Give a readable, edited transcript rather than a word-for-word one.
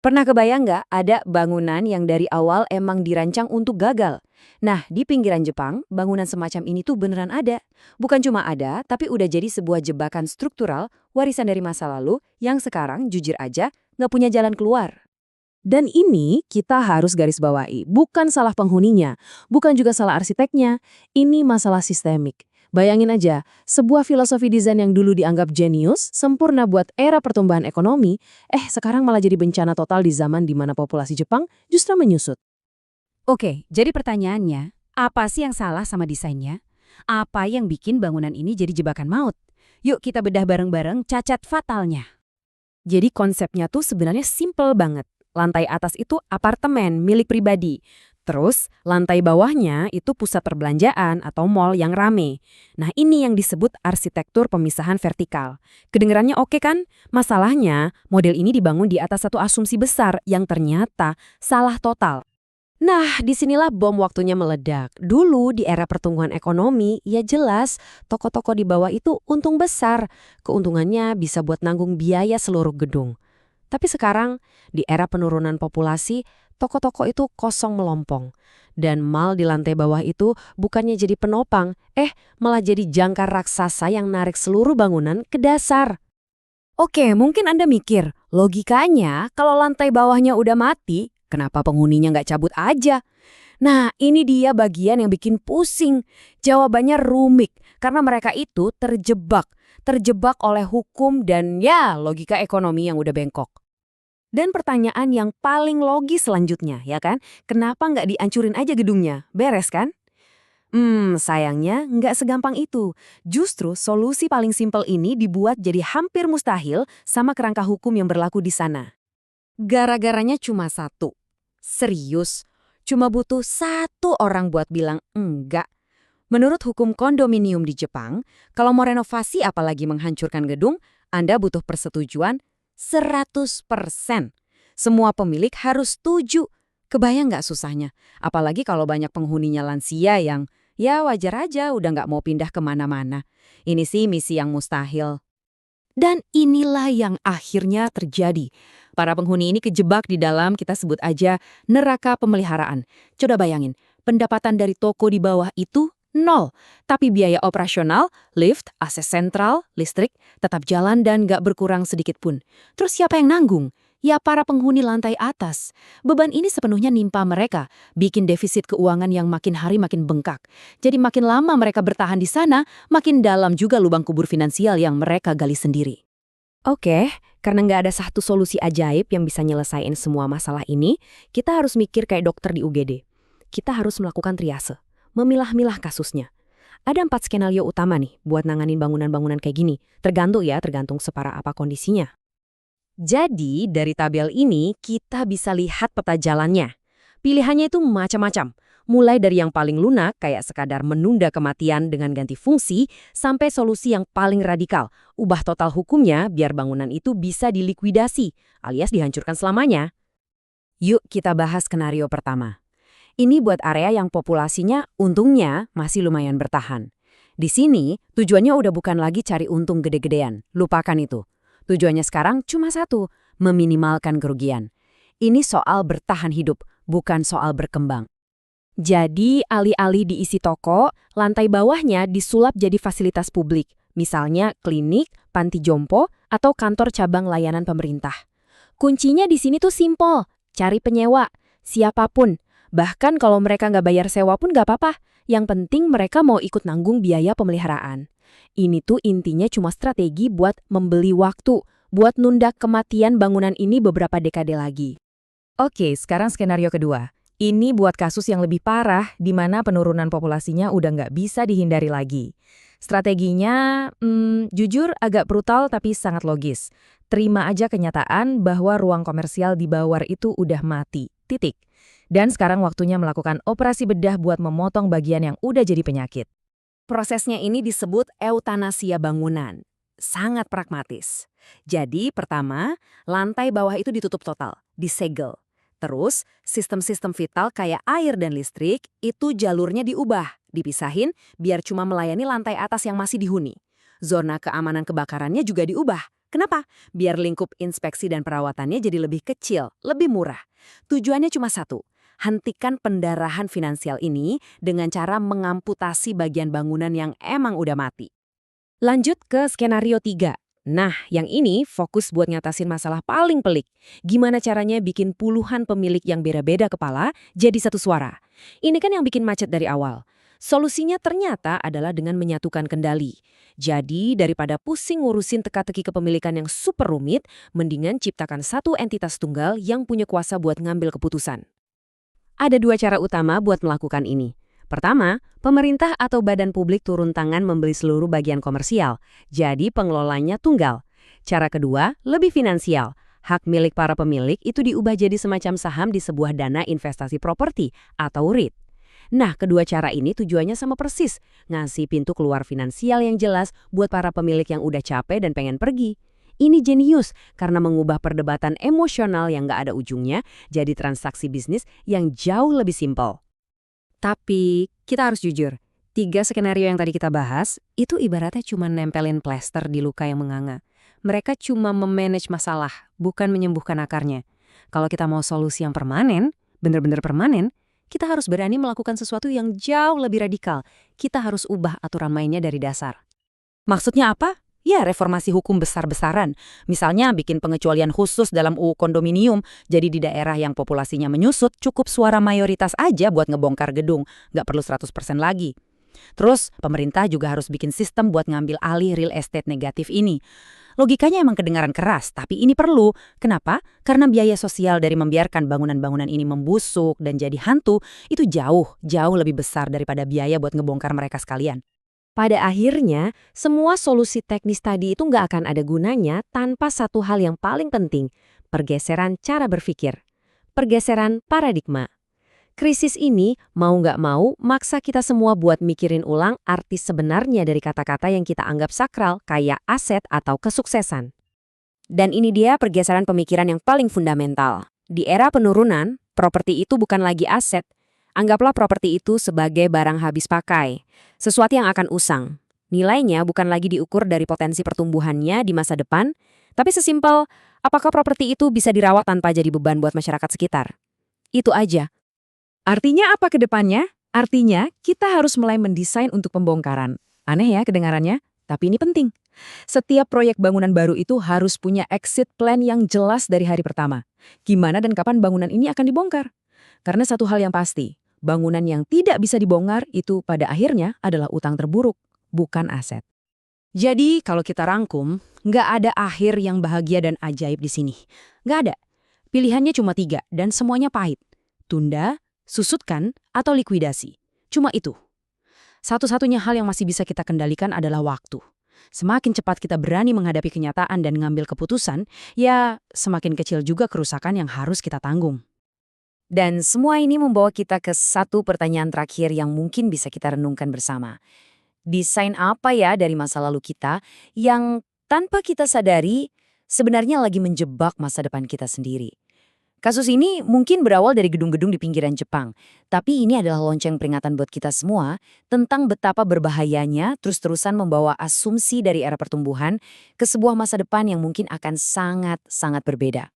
Pernah kebayang nggak ada bangunan yang dari awal emang dirancang untuk gagal? Nah, di pinggiran Jepang, bangunan semacam ini tuh beneran ada. Bukan cuma ada, tapi udah jadi sebuah jebakan struktural warisan dari masa lalu yang sekarang jujur aja nggak punya jalan keluar. Dan ini kita harus garis bawahi, bukan salah penghuninya, bukan juga salah arsiteknya, ini masalah sistemik. Bayangin aja, sebuah filosofi desain yang dulu dianggap jenius, sempurna buat era pertumbuhan ekonomi, sekarang malah jadi bencana total di zaman di mana populasi Jepang justru menyusut. Oke, jadi pertanyaannya, apa sih yang salah sama desainnya? Apa yang bikin bangunan ini jadi jebakan maut? Yuk kita bedah bareng-bareng cacat fatalnya. Jadi konsepnya tuh sebenarnya simple banget. Lantai atas itu apartemen milik pribadi. Terus, lantai bawahnya itu pusat perbelanjaan atau mall yang rame. Nah, ini yang disebut arsitektur pemisahan vertikal. Kedengarannya oke kan? Masalahnya, model ini dibangun di atas satu asumsi besar yang ternyata salah total. Nah, disinilah bom waktunya meledak. Dulu di era pertumbuhan ekonomi, ya jelas toko-toko di bawah itu untung besar. Keuntungannya bisa buat nanggung biaya seluruh gedung. Tapi sekarang, di era penurunan populasi, toko-toko itu kosong melompong. Dan mal di lantai bawah itu bukannya jadi penopang, malah jadi jangkar raksasa yang narik seluruh bangunan ke dasar. Oke, mungkin Anda mikir, logikanya kalau lantai bawahnya udah mati, kenapa penghuninya nggak cabut aja? Nah, ini dia bagian yang bikin pusing. Jawabannya rumit, karena mereka itu terjebak oleh hukum dan ya logika ekonomi yang udah bengkok. Dan pertanyaan yang paling logis selanjutnya, ya kan? Kenapa nggak dihancurin aja gedungnya? Beres kan? Sayangnya nggak segampang itu. Justru solusi paling simpel ini dibuat jadi hampir mustahil sama kerangka hukum yang berlaku di sana. Gara-garanya cuma satu. Serius, cuma butuh satu orang buat bilang enggak. Menurut hukum kondominium di Jepang, kalau mau renovasi apalagi menghancurkan gedung, Anda butuh persetujuan 100%. Semua pemilik harus setuju. Kebayang nggak susahnya? Apalagi kalau banyak penghuninya lansia yang, ya wajar aja udah nggak mau pindah kemana-mana. Ini sih misi yang mustahil. Dan inilah yang akhirnya terjadi. Para penghuni ini kejebak di dalam kita sebut aja neraka pemeliharaan. Coba bayangin, pendapatan dari toko di bawah itu nol. Tapi biaya operasional, lift, akses sentral, listrik, tetap jalan dan nggak berkurang sedikit pun. Terus siapa yang nanggung? Ya para penghuni lantai atas. Beban ini sepenuhnya nimpa mereka, bikin defisit keuangan yang makin hari makin bengkak. Jadi makin lama mereka bertahan di sana, makin dalam juga lubang kubur finansial yang mereka gali sendiri. Oke, karena nggak ada satu solusi ajaib yang bisa nyelesain semua masalah ini, kita harus mikir kayak dokter di UGD. Kita harus melakukan triase, memilah-milah kasusnya. Ada 4 skenario utama nih buat nanganin bangunan-bangunan kayak gini. Tergantung separah apa kondisinya. Jadi, dari tabel ini kita bisa lihat peta jalannya. Pilihannya itu macam-macam. Mulai dari yang paling lunak kayak sekadar menunda kematian dengan ganti fungsi, sampai solusi yang paling radikal, ubah total hukumnya biar bangunan itu bisa dilikuidasi, alias dihancurkan selamanya. Yuk kita bahas skenario pertama. Ini buat area yang populasinya untungnya masih lumayan bertahan. Di sini, tujuannya udah bukan lagi cari untung gede-gedean, lupakan itu. Tujuannya sekarang cuma satu, meminimalkan kerugian. Ini soal bertahan hidup, bukan soal berkembang. Jadi, alih-alih diisi toko, lantai bawahnya disulap jadi fasilitas publik, misalnya klinik, panti jompo, atau kantor cabang layanan pemerintah. Kuncinya di sini tuh simpel, cari penyewa, siapapun. Bahkan kalau mereka nggak bayar sewa pun nggak apa-apa, yang penting mereka mau ikut nanggung biaya pemeliharaan. Ini tuh intinya cuma strategi buat membeli waktu, buat nunda kematian bangunan ini beberapa dekade lagi. Oke, sekarang skenario kedua. Ini buat kasus yang lebih parah, di mana penurunan populasinya udah nggak bisa dihindari lagi. Strateginya, jujur agak brutal tapi sangat logis. Terima aja kenyataan bahwa ruang komersial di bawah itu udah mati, titik. Dan sekarang waktunya melakukan operasi bedah buat memotong bagian yang udah jadi penyakit. Prosesnya ini disebut eutanasia bangunan. Sangat pragmatis. Jadi pertama, lantai bawah itu ditutup total, disegel. Terus, sistem-sistem vital kayak air dan listrik itu jalurnya diubah, dipisahin biar cuma melayani lantai atas yang masih dihuni. Zona keamanan kebakarannya juga diubah, Kenapa? Biar lingkup inspeksi dan perawatannya jadi lebih kecil, lebih murah. Tujuannya cuma satu, hentikan pendarahan finansial ini dengan cara mengamputasi bagian bangunan yang emang udah mati. Lanjut ke skenario 3. Nah, yang ini fokus buat ngatasin masalah paling pelik. Gimana caranya bikin puluhan pemilik yang beda-beda kepala jadi satu suara. Ini kan yang bikin macet dari awal. Solusinya ternyata adalah dengan menyatukan kendali. Jadi, daripada pusing ngurusin teka-teki kepemilikan yang super rumit, mendingan ciptakan satu entitas tunggal yang punya kuasa buat ngambil keputusan. Ada dua cara utama buat melakukan ini. Pertama, pemerintah atau badan publik turun tangan membeli seluruh bagian komersial, jadi pengelolanya tunggal. Cara kedua, lebih finansial. Hak milik para pemilik itu diubah jadi semacam saham di sebuah dana investasi properti atau REIT. Nah, kedua cara ini tujuannya sama persis, ngasih pintu keluar finansial yang jelas buat para pemilik yang udah capek dan pengen pergi. Ini jenius karena mengubah perdebatan emosional yang nggak ada ujungnya jadi transaksi bisnis yang jauh lebih simpel. Tapi, kita harus jujur, 3 skenario yang tadi kita bahas, itu ibaratnya cuma nempelin plester di luka yang menganga. Mereka cuma memanage masalah, bukan menyembuhkan akarnya. Kalau kita mau solusi yang permanen, bener-bener permanen, kita harus berani melakukan sesuatu yang jauh lebih radikal. Kita harus ubah aturan mainnya dari dasar. Maksudnya apa? Ya, reformasi hukum besar-besaran. Misalnya bikin pengecualian khusus dalam UU kondominium, jadi di daerah yang populasinya menyusut, cukup suara mayoritas aja buat ngebongkar gedung, nggak perlu 100% lagi. Terus, pemerintah juga harus bikin sistem buat ngambil alih real estate negatif ini. Logikanya emang kedengaran keras, tapi ini perlu. Kenapa? Karena biaya sosial dari membiarkan bangunan-bangunan ini membusuk dan jadi hantu, itu jauh lebih besar daripada biaya buat ngebongkar mereka sekalian. Pada akhirnya, semua solusi teknis tadi itu nggak akan ada gunanya tanpa satu hal yang paling penting, pergeseran cara berpikir. Pergeseran paradigma. Krisis ini, mau nggak mau, maksa kita semua buat mikirin ulang arti sebenarnya dari kata-kata yang kita anggap sakral, kayak aset atau kesuksesan. Dan ini dia pergeseran pemikiran yang paling fundamental. Di era penurunan, properti itu bukan lagi aset. Anggaplah properti itu sebagai barang habis pakai, sesuatu yang akan usang. Nilainya bukan lagi diukur dari potensi pertumbuhannya di masa depan, tapi sesimpel, apakah properti itu bisa dirawat tanpa jadi beban buat masyarakat sekitar. Itu aja. Artinya apa ke depannya? Artinya kita harus mulai mendesain untuk pembongkaran. Aneh ya kedengarannya, tapi ini penting. Setiap proyek bangunan baru itu harus punya exit plan yang jelas dari hari pertama. Gimana dan kapan bangunan ini akan dibongkar? Karena satu hal yang pasti, bangunan yang tidak bisa dibongkar itu pada akhirnya adalah utang terburuk, bukan aset. Jadi kalau kita rangkum, nggak ada akhir yang bahagia dan ajaib di sini. Nggak ada. Pilihannya cuma 3 dan semuanya pahit. Tunda, susutkan, atau likuidasi. Cuma itu. Satu-satunya hal yang masih bisa kita kendalikan adalah waktu. Semakin cepat kita berani menghadapi kenyataan dan ngambil keputusan, ya semakin kecil juga kerusakan yang harus kita tanggung. Dan semua ini membawa kita ke satu pertanyaan terakhir yang mungkin bisa kita renungkan bersama. Desain apa ya dari masa lalu kita yang tanpa kita sadari sebenarnya lagi menjebak masa depan kita sendiri? Kasus ini mungkin berawal dari gedung-gedung di pinggiran Jepang, tapi ini adalah lonceng peringatan buat kita semua tentang betapa berbahayanya terus-terusan membawa asumsi dari era pertumbuhan ke sebuah masa depan yang mungkin akan sangat-sangat berbeda.